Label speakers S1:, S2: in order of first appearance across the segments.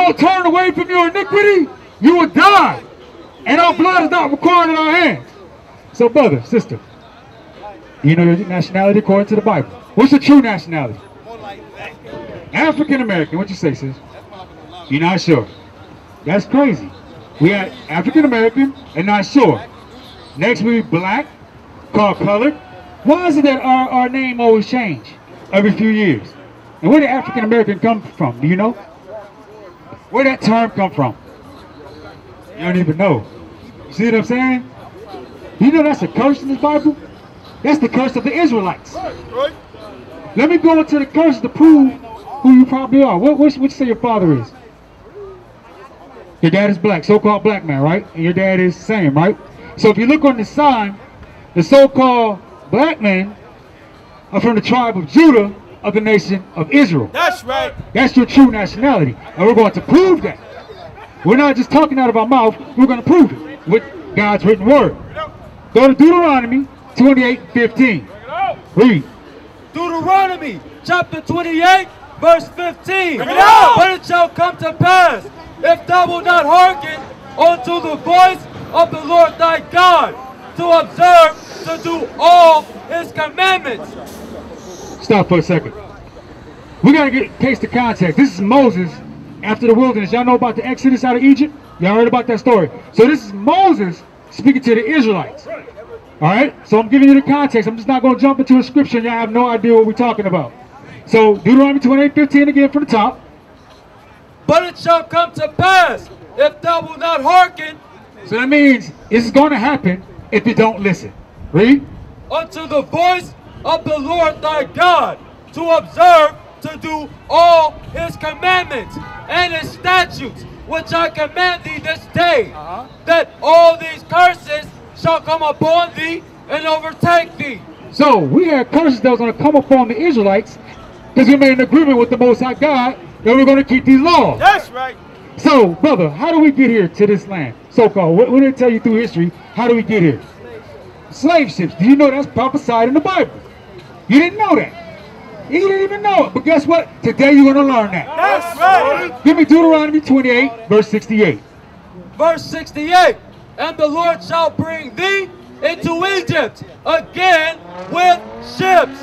S1: don't turn away from your iniquity, you will die. And our blood is not required in our hands. So brother, sister, you know your nationality according to the Bible. What's your true nationality? African American. What you say, sis? You're not sure. That's crazy. We had African American and not sure. Next we black, called colored. Why is it that our name always change every few years? And where did African American come from? Do you know? Where did that term come from? You don't even know. You see what I'm saying? You know that's a curse in the Bible? That's the curse of the Israelites. Let me go into the curse to prove who you probably are. What you say your father is? Your dad is black, so-called black man, right? And your dad is the same, right? So if you look on the sign, the so-called black men are from the tribe of Judah of the nation of Israel.
S2: That's right.
S1: That's your true nationality. And we're going to prove that. We're not just talking out of our mouth, we're going to prove it with God's written word. Go to Deuteronomy 28:15. Read.
S3: Deuteronomy chapter 28, verse 15.
S2: out.
S3: But it shall come to pass, if thou wilt not hearken unto the voice of the Lord thy God, to observe to do all his commandments.
S1: Stop for a second. We got to get case to context. This is Moses after the wilderness. Y'all know about the Exodus out of Egypt? Y'all heard about that story. So this is Moses speaking to the Israelites. All right? So I'm giving you the context. I'm just not going to jump into a scripture and y'all have no idea what we're talking about. So Deuteronomy 28:15 again from the top.
S3: But it shall come to pass, if thou wilt not hearken.
S1: So that means it's going to happen if you don't listen. Read.
S3: Unto the voice of the Lord thy God, to observe to do all his commandments and his statutes, which I command thee this day, that all these curses shall come upon thee and overtake thee.
S1: So we had curses that was going to come upon the Israelites because we made an agreement with the Most High God that we're going to keep these laws.
S2: That's right.
S1: So, brother, how do we get here to this land? So-called. What did it tell you through history? How do we get here? Slave ships. Do you know that's prophesied in the Bible? You didn't know that. You didn't even know it. But guess what? Today you're going to learn that.
S2: That's right.
S1: Give me Deuteronomy 28, verse 68.
S3: Verse 68. And the Lord shall bring thee into Egypt again with ships.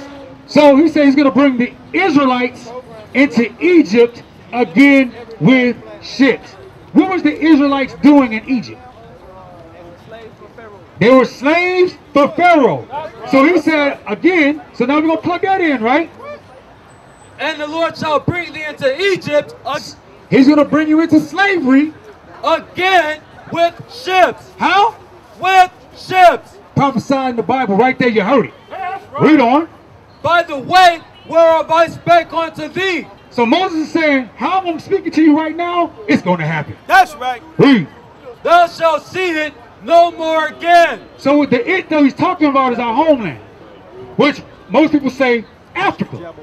S1: So he said he's going to bring the Israelites into Egypt again with ships. What was the Israelites doing in Egypt? They were slaves for Pharaoh. So he said again, so now we're going to plug that in, right?
S3: And the Lord shall bring thee into Egypt
S1: He's going to bring you into slavery
S3: again with ships.
S1: How?
S3: With ships.
S1: Prophesied in the Bible right there, you heard it. Read on.
S3: By the way whereof I spake unto thee.
S1: So Moses is saying, how I'm speaking to you right now, it's going to happen.
S2: That's right.
S1: Read.
S3: Thou shalt see it no more again.
S1: So what the it that he's talking about is our homeland, which most people say Africa,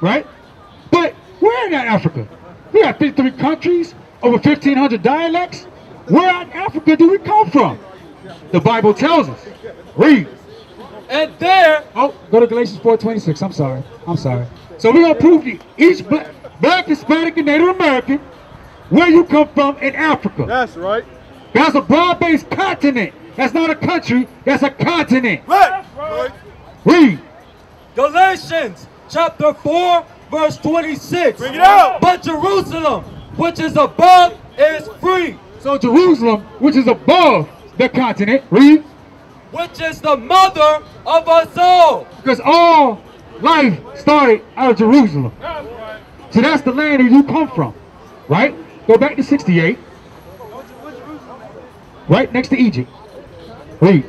S1: right? But we're in Africa. We got 53 countries, over 1,500 dialects. Where in Africa do we come from? The Bible tells us. Read.
S3: And there.
S1: Oh, go to Galatians 4:26. I'm sorry. So we're going to prove to each black, Hispanic, and Native American where you come from in Africa.
S2: That's right.
S1: That's a broad-based continent. That's not a country. That's a continent.
S2: Right. Right.
S1: Read.
S3: Galatians chapter 4, verse 26.
S2: Bring it out.
S3: But Jerusalem, which is above, is free.
S1: So Jerusalem, which is above the continent, read.
S3: Which is the mother of us all.
S1: Because all life started out of Jerusalem. So that's the land where you come from, right? Go back to 68. Right next to Egypt. Read.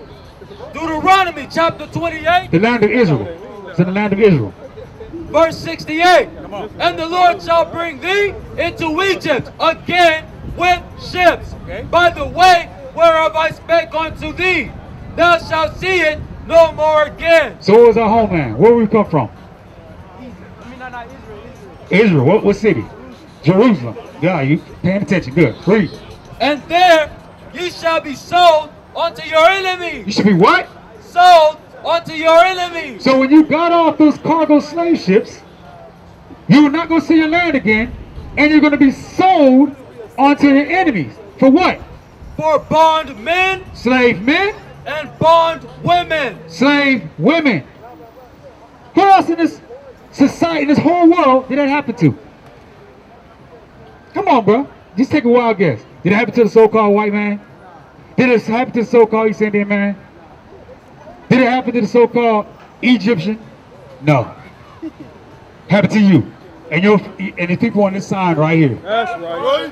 S3: Deuteronomy chapter 28.
S1: The land of Israel. It's in the land of Israel.
S3: Verse 68. And the Lord shall bring thee into Egypt again with ships. By the way whereof I spake unto thee. Thou shalt see it no more again.
S1: So what was our homeland? Where we come from? Israel. What city? Jerusalem. Yeah, you paying attention. Good. Read.
S3: And there ye shall be sold unto your enemies.
S1: You should be what?
S3: Sold unto your enemies.
S1: So when you got off those cargo slave ships, you're not going to see your land again, and you're going to be sold unto their enemies. For what?
S3: For bond men
S1: Slave men,
S3: and bond women.
S1: slave women. Who else in this society, in this whole world, did that happen to? Come on, bro. Just take a wild guess. Did it happen to the so-called white man? Did it happen to the so-called East Indian man? Did it happen to the so-called Egyptian? No. Happened to you. And the people on this sign right here.
S2: That's right.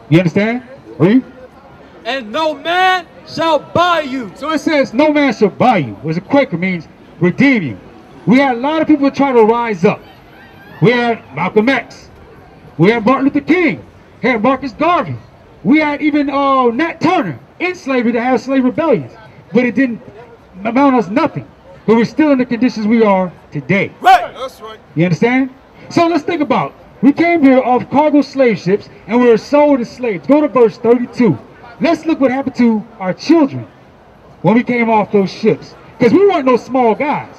S1: You understand? Read.
S3: And no man shall buy you.
S1: So it says, no man shall buy you. Which a Quaker means redeem you. We had a lot of people try to rise up. We had Malcolm X. We had Martin Luther King. We had Marcus Garvey. We had even Nat Turner in slavery to have slave rebellions. But it didn't amount us nothing. But we're still in the conditions we are today.
S2: Right. That's right.
S1: You understand? So let's think about it. We came here off cargo slave ships and we were sold as slaves. Go to verse 32. Let's look what happened to our children when we came off those ships. Because we weren't no small guys.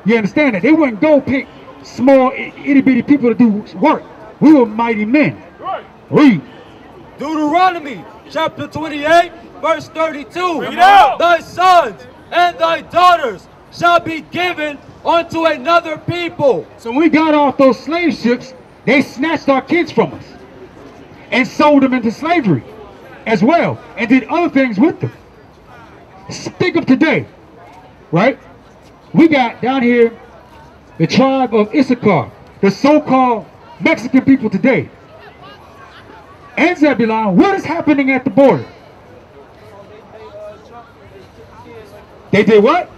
S1: You understand that? They wouldn't go pick small, itty-bitty people to do work. We were mighty men.
S2: Right.
S1: Read.
S3: Deuteronomy chapter 28, verse 32.
S2: Read out.
S3: Thy sons and thy daughters shall be given unto another people.
S1: So when we got off those slave ships, they snatched our kids from us and sold them into slavery as well and did other things with them. Think of today, right? We got down here the tribe of Issachar, the so-called Mexican people today. And Zebulon, what is happening at the border? They did what?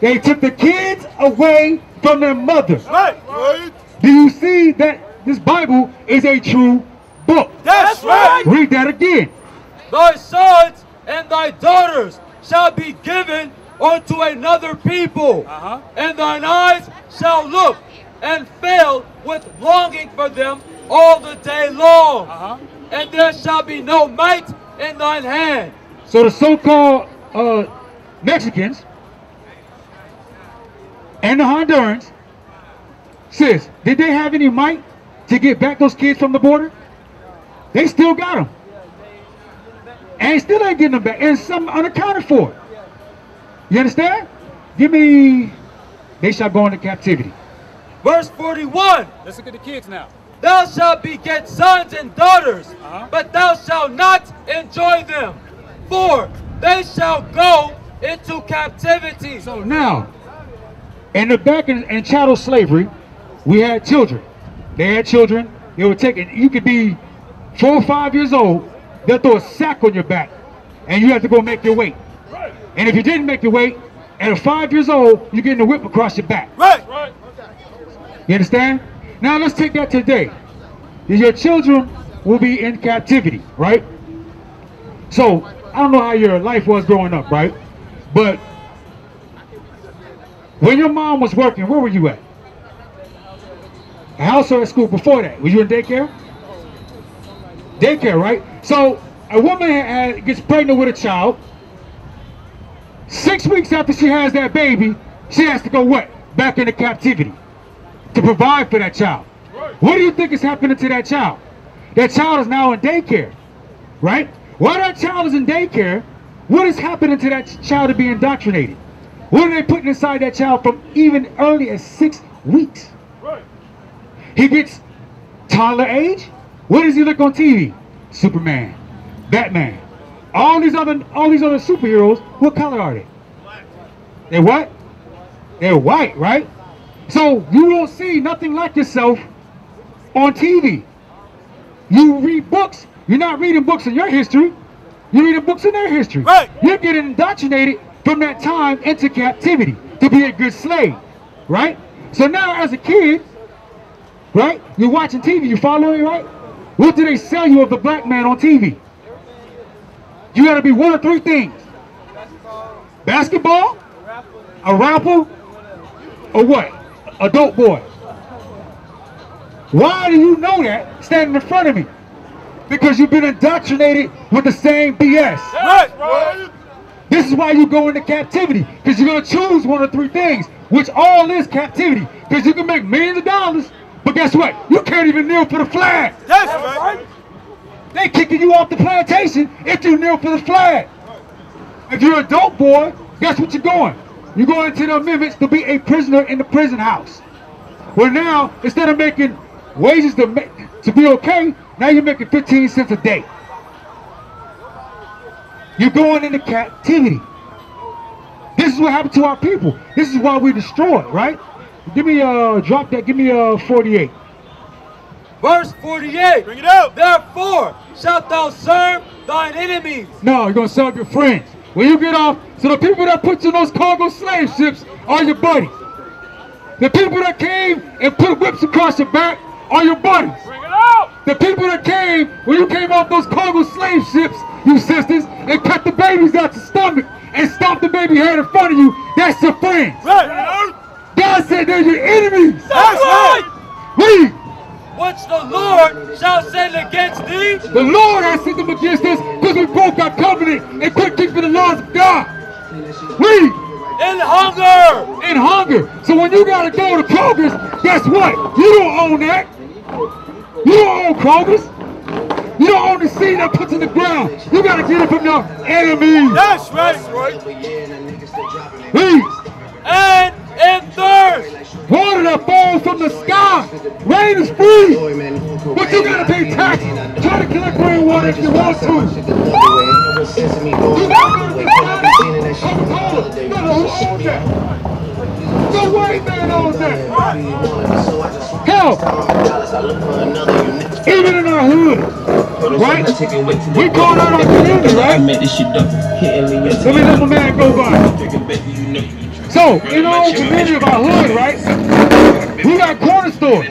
S1: They took the kids away from their mothers.
S2: Right. Right.
S1: Do you see that this Bible is a true book?
S2: That's right.
S1: Read that again.
S3: Thy sons and thy daughters shall be given unto another people, and thine eyes shall look and fail with longing for them all the day long, and there shall be no might in thine hand.
S1: So the so-called Mexicans and the Hondurans, sis, did they have any might to get back those kids from the border? They still got them. And still ain't getting them back. And some unaccounted for. You understand? Give me, they shall go into captivity.
S3: Verse 41.
S4: Let's look at the kids now.
S3: Thou shalt beget sons and daughters, but thou shalt not enjoy them, for they shall go into captivity.
S1: So now, in the back in chattel slavery, we had children. They had children. They were taken. You could be 4 or 5 years old. They'll throw a sack on your back, and you have to go make your weight.
S2: Right.
S1: And if you didn't make your weight, at 5 years old, you're getting a whip across your back.
S2: Right. Right.
S1: You understand? Now let's take that today. Your children will be in captivity, right? So I don't know how your life was growing up, right? But when your mom was working, where were you at? A house or at school before that? Were you in daycare? Daycare, right? So a woman gets pregnant with a child. 6 weeks after she has that baby, she has to go what? Back into captivity to provide for that child. What do you think is happening to that child? That child is now in daycare, right? While that child is in daycare, what is happening to that child to be indoctrinated? What are they putting inside that child from even early as 6 weeks?
S2: Right.
S1: He gets toddler age. What does he look on TV? Superman, Batman, all these other superheroes. What color are they?
S2: Black.
S1: They're what? They're white, right? So you won't see nothing like yourself on TV. You read books. You're not reading books in your history. You're reading books in their history.
S2: Right.
S1: You're getting indoctrinated from that time into captivity to be a good slave, right? So now as a kid, right, you're watching TV, you following, right? What do they sell you of the black man on TV? You gotta be one of 3 things. Basketball, a rapper, or what? A dope boy. Why do you know that standing in front of me? Because you've been indoctrinated with the same BS.
S2: Right. Right.
S1: This is why you go into captivity, because you're going to choose one of 3 things, which all is captivity. Because you can make millions of dollars, but guess what? You can't even kneel for the flag.
S2: That's right.
S1: They kicking you off the plantation if you kneel for the flag. If you're a dope boy, guess what you're going? You're going to the amendments to be a prisoner in the prison house. Well, now, instead of making wages to be okay, now you're making 15 cents a day. You're going into captivity. This is what happened to our people. This is why we destroyed, right? Give me drop that. Give me 48.
S3: Verse 48.
S2: Bring it out.
S3: Therefore shalt thou serve thine enemies.
S1: No, you're gonna serve your friends. When you get off, so the people that put you in those cargo slave ships are your buddies. The people that came and put whips across your back are your buddies.
S2: Bring it out.
S1: The people that came when you came off those cargo slave ships, you sisters, and cut the babies out your stomach and stomp the baby head in front of you, that's your friends.
S2: Right.
S1: God said they're your enemies.
S2: That's right.
S1: Read.
S3: Which the Lord shall send against thee.
S1: The Lord has sent them against us because we broke our covenant and quit keeping the laws of God. Read.
S3: In hunger.
S1: In hunger. So when you gotta go to Kroger's, guess what? You don't own that. You don't own Kroger's. You don't own the seed that puts in the ground. You gotta get it from your enemies.
S2: That's right.
S1: Read.
S3: And in thirst.
S1: Water that falls from the sky. Rain is free. But you gotta pay tax. Try to collect rainwater if you want to. You gotta go to Coca-Cola. No, who owns that? The white man owns that. Hell, even in our hood, right? We call out our community, right? Let me let my man go by. So, in our own community of our hood, right? We got corner stores.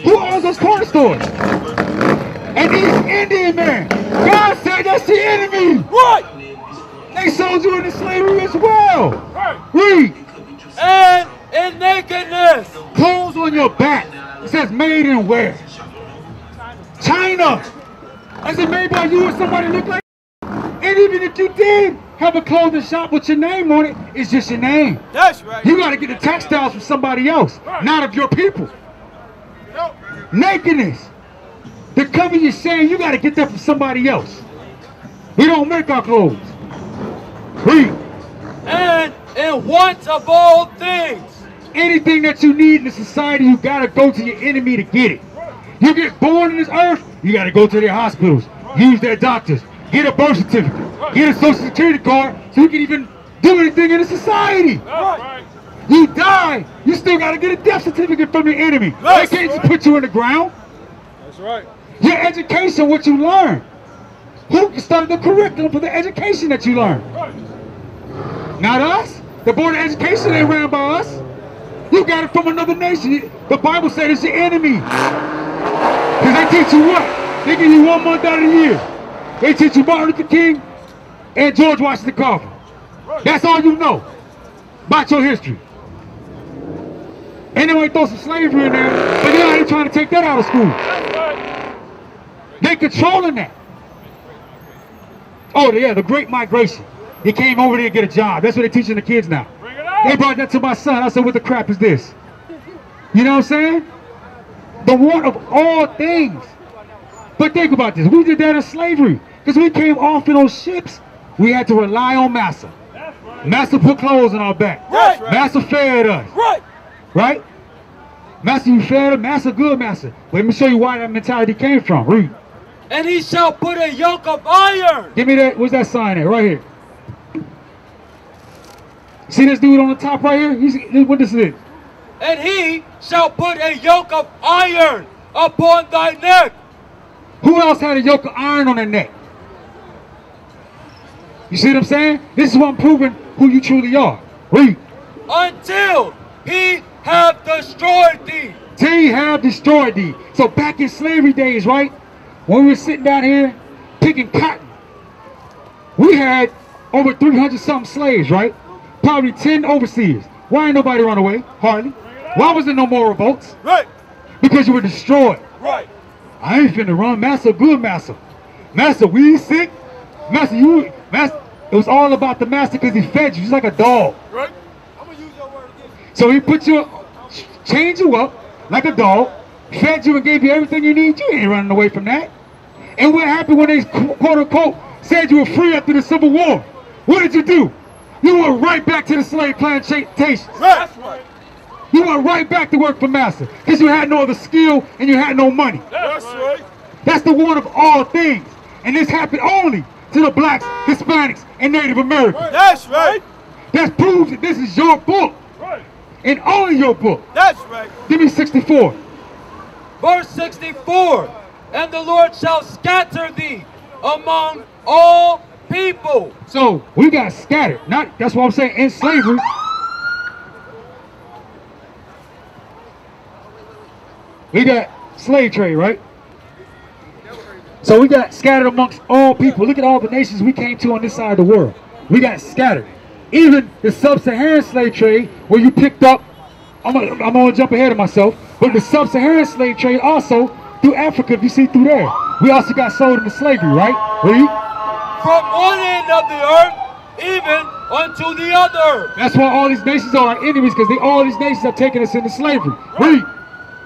S1: Who owns those corner stores? And these Indian men. God said that's the enemy.
S2: Right.
S1: They sold you into slavery as well. Read.
S3: And in nakedness.
S1: Clothes on your back. It says made in where? China. Is it made by you or somebody look like? And even if you did have a clothing shop with your name on it, it's just your name.
S2: That's right.
S1: You got to get the textiles from somebody else, not of your people.
S2: Nope.
S1: Nakedness. The cover you're saying, you got to get that from somebody else. We don't make our clothes. Read.
S3: And in want of all things.
S1: Anything that you need in the society, you got to go to your enemy to get it. You get born in this earth, you got to go to their hospitals, use their doctors, get a birth certificate, get a social security card so you can even do anything in the society.
S2: Right.
S1: You die, you still got to get a death certificate from your enemy.
S2: That's
S1: They can't just
S2: right.
S1: put you in the ground.
S2: That's right.
S1: Your education, what you learn. Who started the curriculum for the education that you learn? Not us. The Board of Education ain't ran by us. You got it from another nation. The Bible said it's your enemy. Because they teach you what? They give you 1 month out of the year. They teach you Martin Luther King and George Washington Carver. That's all you know about your history. And they might throw some slavery in there, but they're not trying to take that out of school. They controlling that. Oh yeah, the Great Migration. He came over there to get a job. That's what they're teaching the kids now. They brought that to my son. I said, what the crap is this? You know what I'm saying? The want of all things. But think about this. We did that in slavery. Because we came off in those ships, we had to rely on Massa. Massa put clothes on our back.
S2: Right.
S1: Massa fed us.
S2: Right.
S1: Right? Massa, you fed us. Massa good, Massa. But let me show you why that mentality came from. Read.
S3: And he shall put a yoke of iron.
S1: Give me that. Where's that sign at? Right here. See this dude on the top right here? What this is?
S3: And he shall put a yoke of iron upon thy neck.
S1: Who else had a yoke of iron on their neck? You see what I'm saying? This is what I'm proving who you truly are. Read.
S3: Until he have destroyed thee.
S1: Till he have destroyed thee. So back in slavery days, right? When we were sitting down here picking cotton, we had over 300 something slaves, right? Probably 10 overseers. Why ain't nobody run away? Hardly. Why was there no more revolts?
S2: Right.
S1: Because you were destroyed.
S2: Right.
S1: I ain't finna run. Massa, good Massa. Massa, we sick. Massa, it was all about the master because he fed you just like a dog.
S2: Right. I'm gonna use your word again.
S1: So he put you, chained you up like a dog, fed you and gave you everything you need. You ain't running away from that. And what happened when they quote unquote said you were free after the Civil War? What did you do? You went right back to the slave plantations.
S2: That's right.
S1: You went right back to work for master because you had no other skill and you had no money.
S2: That's right.
S1: That's the one of all things. And this happened only to the blacks, Hispanics, and Native Americans.
S2: That's right.
S1: That proves that this is your book.
S2: Right.
S1: And only your book.
S2: That's right.
S1: Give me 64.
S3: Verse 64. And the Lord shall scatter thee among all people.
S1: So we got scattered. That's what I'm saying, in slavery. We got slave trade, right? So we got scattered amongst all people. Look at all the nations we came to on this side of the world. We got scattered. Even the sub-Saharan slave trade, where you picked up, I'm gonna jump ahead of myself, but the sub-Saharan slave trade also through Africa, if you see through there. We also got sold into slavery, right? Read.
S3: From one end of the earth, even unto the other.
S1: That's why all these nations are our enemies, because all these nations are taking us into slavery. Read.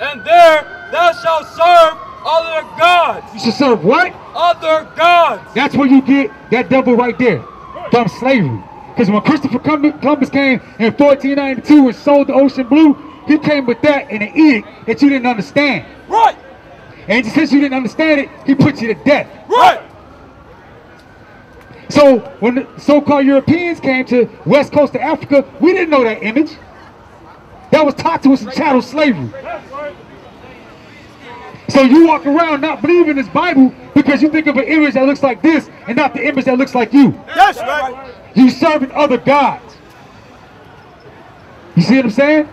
S3: And there thou shalt serve other gods.
S1: You should serve what?
S3: Other gods.
S1: That's where you get that devil right there, from slavery. Because when Christopher Columbus came in 1492 and sold the ocean blue, he came with that and an edict that you didn't understand.
S2: Right.
S1: And since you didn't understand it, he put you to death.
S2: Right.
S1: So when the so-called Europeans came to west coast of Africa, we didn't know that image. That was taught to us in chattel slavery.
S2: That's right.
S1: So you walk around not believing this Bible because you think of an image that looks like this and not the image that looks like you.
S2: That's right.
S1: You serving other gods. You see what I'm saying?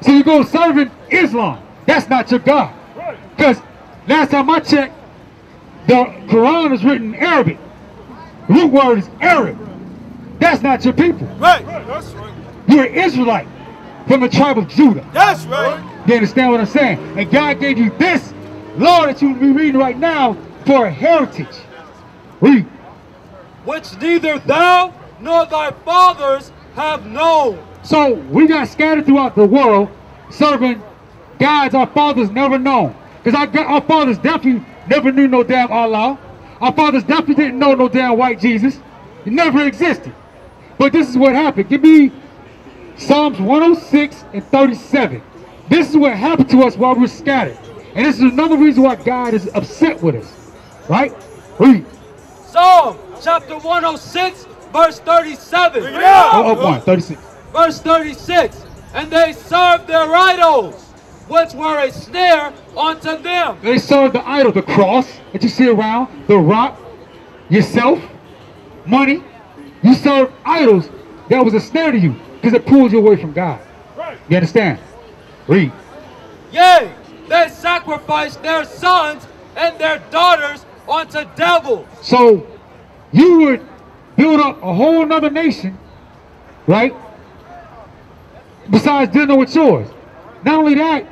S1: So you go serving Islam. That's not your God. Because last time I checked, the Quran is written in Arabic. The root word is Arab. That's not your people.
S2: Right. That's right.
S1: You're an Israelite from the tribe of Judah.
S2: That's right.
S1: You understand what I'm saying? And God gave you this law that you'll be reading right now for a heritage. Read.
S3: Which neither thou nor thy fathers have known.
S1: So we got scattered throughout the world serving gods our fathers never known. Because our fathers definitely never knew no damn Allah. Our fathers definitely didn't know no damn white Jesus. It never existed. But this is what happened. Give me Psalms 106 and 37. This is what happened to us while we were scattered. And this is another reason why God is upset with us. Right? Read.
S3: Psalm chapter 106, verse 37.
S2: Yeah.
S1: Oh, up one, 36.
S3: Verse 36. And they served their idols, which were a snare unto them.
S1: They served the idol, the cross that you see around, the rock, yourself, money. You serve idols that was a snare to you because it pulls you away from God.
S2: Right.
S1: You understand? Read.
S3: Yea, they sacrificed their sons and their daughters unto devils.
S1: So you would build up a whole nother nation, right? Besides dealing with yours. Not only that,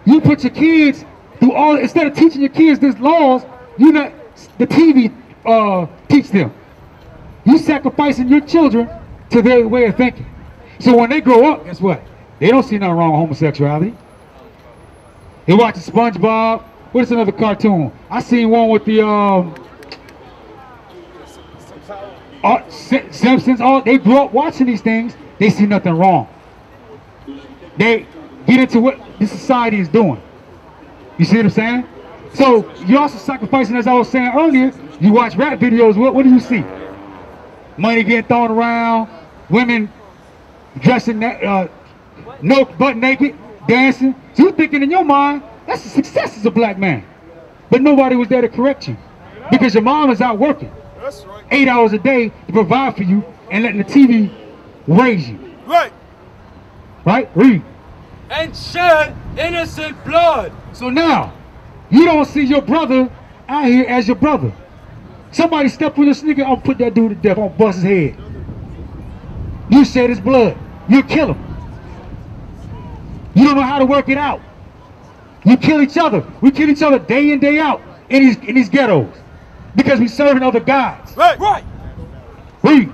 S1: you put your kids through all, instead of teaching your kids these laws, you let the TV teach them. You sacrificing your children to their way of thinking. So when they grow up, guess what? They don't see nothing wrong with homosexuality. They watch SpongeBob. What's another cartoon? I seen one with the Simpsons. They grew up watching these things. They see nothing wrong. They get into what this society is doing. You see what I'm saying? So you're also sacrificing, as I was saying earlier. You watch rap videos. What do you see? Money getting thrown around, women dressing no butt naked, dancing. So you're thinking in your mind that's a success as a black man, but nobody was there to correct you because your mom is out working.
S2: That's right.
S1: 8 hours a day to provide for you and letting the TV raise you.
S2: Right.
S1: Right? Read.
S3: And shed innocent blood.
S1: So now, you don't see your brother out here as your brother. Somebody step on your sneaker, I'll put that dude to death, I'll bust his head. You shed his blood. You kill him. You don't know how to work it out. You kill each other. We kill each other day in, day out in these ghettos because we serving other gods.
S2: Right. Right.
S1: Read.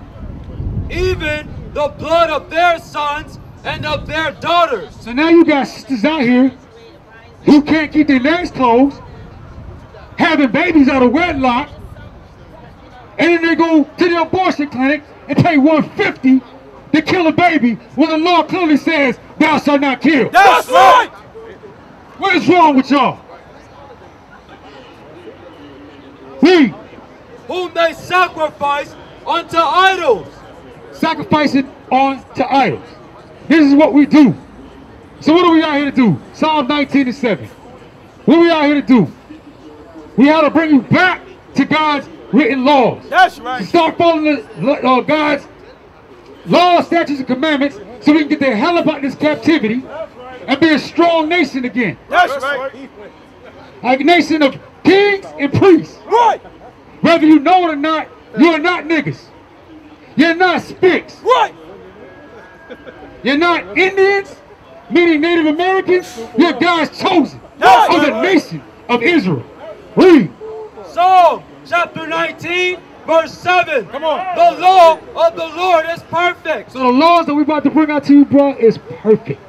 S3: Even the blood of their sons and of their daughters.
S1: So now you got sisters out here who can't keep their legs closed having babies out of wedlock, and then they go to the abortion clinic and pay $150 to kill a baby when the law clearly says thou shalt not kill.
S2: That's right.
S1: What is wrong with y'all? Read.
S3: Whom they sacrifice unto idols.
S1: Sacrificing on to idols. This is what we do. So what are we out here to do? Psalm 19:7. What are we out here to do? We have to bring you back to God's written laws.
S2: That's right.
S1: To start following God's laws, statutes, and commandments so we can get the hell up out of this captivity and be a strong nation again.
S2: That's right.
S1: Like a nation of kings and priests.
S2: Right.
S1: Whether you know it or not, you are not niggas. You're not Spics.
S2: Right.
S1: You're not Indians, meaning Native Americans. You're God's chosen
S2: That's
S1: of the
S2: right.
S1: nation of Israel. Read.
S3: Psalm chapter 19, verse 7.
S2: Come on.
S3: The law of the Lord is perfect.
S1: So the laws that we're about to bring out to you, bro, is perfect.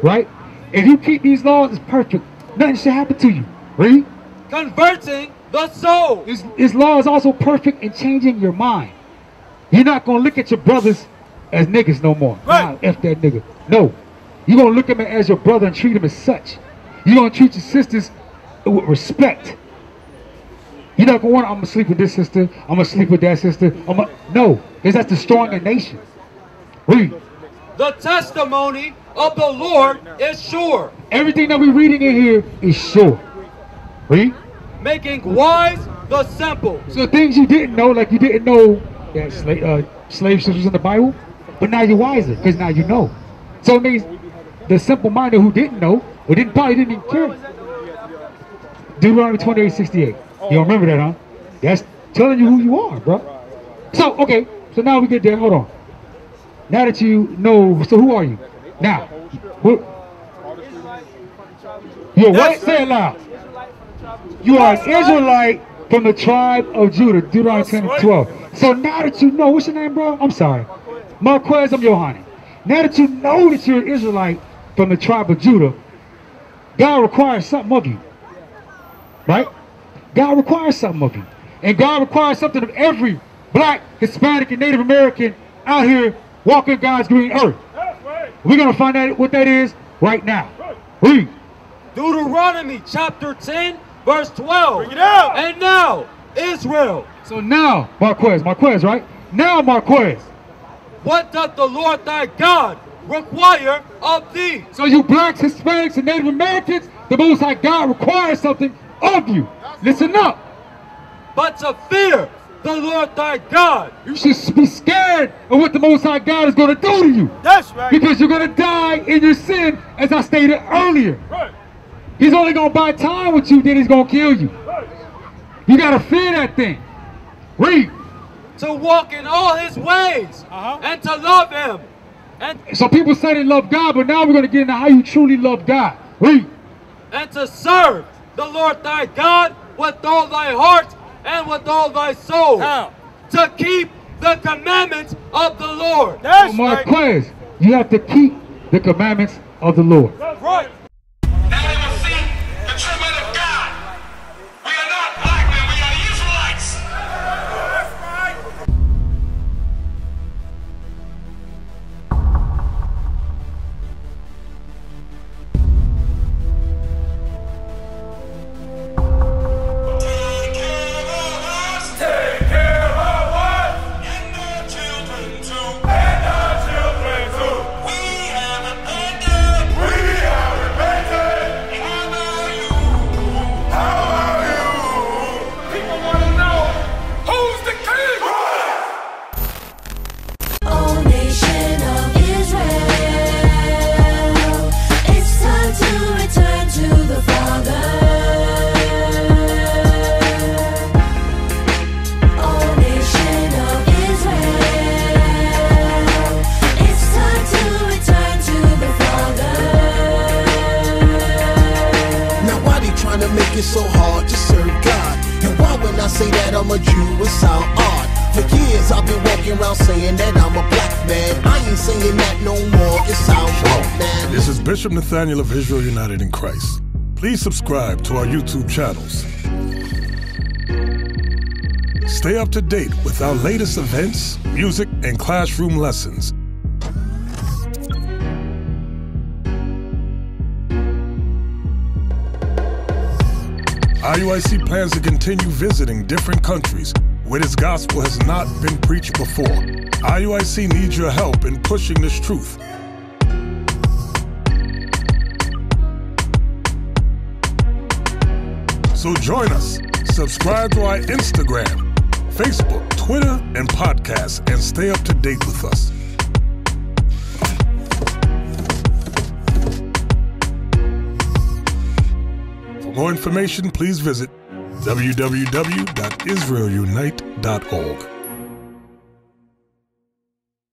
S1: Right? If you keep these laws, it's perfect. Nothing should happen to you. Read.
S3: Converting the soul.
S1: His law is also perfect in changing your mind. You're not going to look at your brothers as niggas no more.
S2: Right.
S1: Nah, F that nigga. No. You're going to look at them as your brother and treat them as such. You're going to treat your sisters with respect. You're not going to want, I'm going to sleep with this sister, I'm going to sleep with that sister. No, because that's destroying a nation. Read.
S3: The testimony of the Lord is sure.
S1: Everything that we're reading in here is sure. Read.
S3: Making wise the simple.
S1: So things you didn't know, like you didn't know that slave ships was in the Bible, but now you're wiser because now you know. So it means the simple-minded who didn't know, or probably didn't even care. Deuteronomy 28:68. You don't remember that, huh? That's telling you who you are, bro. So, okay, so now we get there. Hold on. Now that you know, so who are you? Now, you're what? Say it loud. You are an Israelite from the tribe of Judah, Deuteronomy 10:12. So now that you know, what's your name, bro? I'm sorry. Marquez, I'm Yohani. Now that you know that you're an Israelite from the tribe of Judah, God requires something of you. Right? God requires something of you. And God requires something of every black, Hispanic, and Native American out here walking God's green earth. We're going to find out what that is right now. Read.
S3: Deuteronomy chapter 10, verse 12.
S2: Bring it out.
S3: And now, Israel.
S1: So now, Marquez, right? Now, Marquez.
S3: What doth the Lord thy God require of thee?
S1: So you blacks, Hispanics, and Native Americans, the Most High God requires something of you. Listen up.
S3: But to fear the Lord thy God.
S1: You should be scared of what the Most High God is going to do to you.
S2: That's right.
S1: Because you're going to die in your sin, as I stated earlier.
S2: Right.
S1: He's only going to buy time with you, then he's going to kill you. You got to fear that thing. Read.
S3: To walk in all his ways and to love him. And
S1: So people say they love God, but now we're going to get into how you truly love God. Read.
S3: and to serve the Lord thy God with all thy heart and with all thy soul.
S2: How?
S3: To keep the commandments of the Lord.
S2: That's
S1: So
S2: right.
S1: Marquez, you have to keep the commandments of the Lord.
S2: Right.
S4: Now they will see the true men of God. We are not black men, we are Israelites.
S2: That's right.
S4: Take care of us.
S2: Take care of us
S4: And our children too.
S2: and our children too.
S4: We have abandoned.
S2: We have repented.
S4: How about you?
S2: How are you? People want to know who's the king.
S5: O nation of Israel, it's time to return to the Father. O nation of Israel, it's time to return to the Father.
S6: Now why they trying to make it so hard to serve God? And why when I say that I'm a Jew it sound odd? For years I've been walking around saying that I'm a black man. I ain't saying that no more, it sounds wrong, man.
S7: This is Bishop Nathaniel of Israel United in Christ. Please subscribe to our YouTube channels.
S2: Stay up to date with our latest events, music, and classroom lessons. IUIC plans to continue visiting different countries where this gospel has not been preached before. IUIC needs your help in pushing this truth. So join us. Subscribe to our Instagram, Facebook, Twitter, and podcasts, and stay up to date with us. For more information, please visit www.israelunite.org.